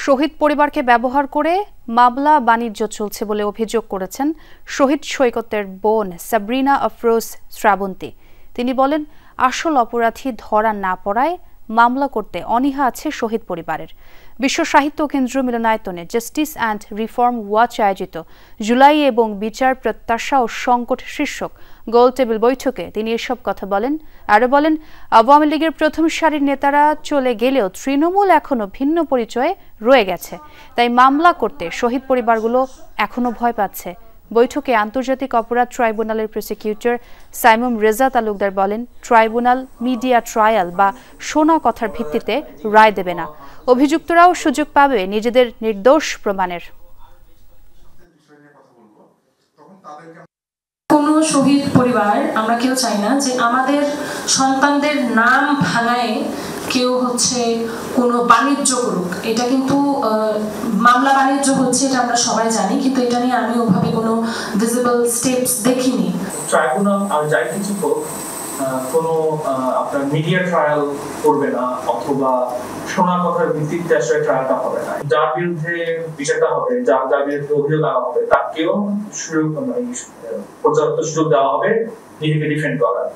শহীদ পরিবারকে ব্যবহার করে মামলা বাণিজ্য চলছে বলে অভিযোগ করেছেন শহীদ সৈকতের বোন সাবরিনা আফরোজ শ্রাবন্তী। তিনি বলেন, আসল অপরাধী ধরা না পড়ায় মামলা করতে অনীহা আছে শহীদ পরিবারের। বিশ্ব সাহিত্য কেন্দ্র মিলনায়তনে জাস্টিস অ্যান্ড রিফর্ম ওয়াচ আয়োজিত জুলাই এবং বিচার প্রত্যাশা ও সংকট শীর্ষক গোল টেবিল বৈঠকে তিনি এসব কথা বলেন। আরও বলেন, আওয়ামী লীগের প্রথম সারির নেতারা চলে গেলেও তৃণমূল এখনো ভিন্ন পরিচয়ে রয়ে গেছে, তাই মামলা করতে শহীদ পরিবারগুলো এখনো ভয় পাচ্ছে। বৈঠকে আন্তর্জাতিক অপরাধ ট্রাইব্যুনালের প্রসিকিউটর সাইমুম রেজা তালুকদার বলেন, ট্রাইব্যুনাল মিডিয়া ট্রায়াল বা শোনা কথার ভিত্তিতে রায় দেবে না। অভিযুক্তরাও সুযোগ পাবে নিজেদের নির্দোষ প্রমাণের। কোনো শহীদ পরিবার আমরা কেউ চাই না যে আমাদের সন্তানদের নাম ভাঙায় কেউ কোনো বাণিজ্য করুক। এটা কিন্তু মামলা বাণিজ্য হচ্ছে, এটা আমরা সবাই জানি, কিন্তু এটা নিয়ে আমি ওভাবে কোনো ভিজিবল স্টেপস দেখিনি। ট্রাইব্যুনাল আর যাই কিছু হোক, কোনো আপনার মিডিয়া ট্রায়াল করবে না অথবা শোনা কথার ভিত্তিতে আসলে ট্রায়ালটা হবে না। যার বিরুদ্ধে বিচারটা হবে, যার বিরুদ্ধে অভিযোগ আনা হবে, তাকেও পর্যাপ্ত সুযোগ দেওয়া হবে নিজেকে ডিফেন্ড করার।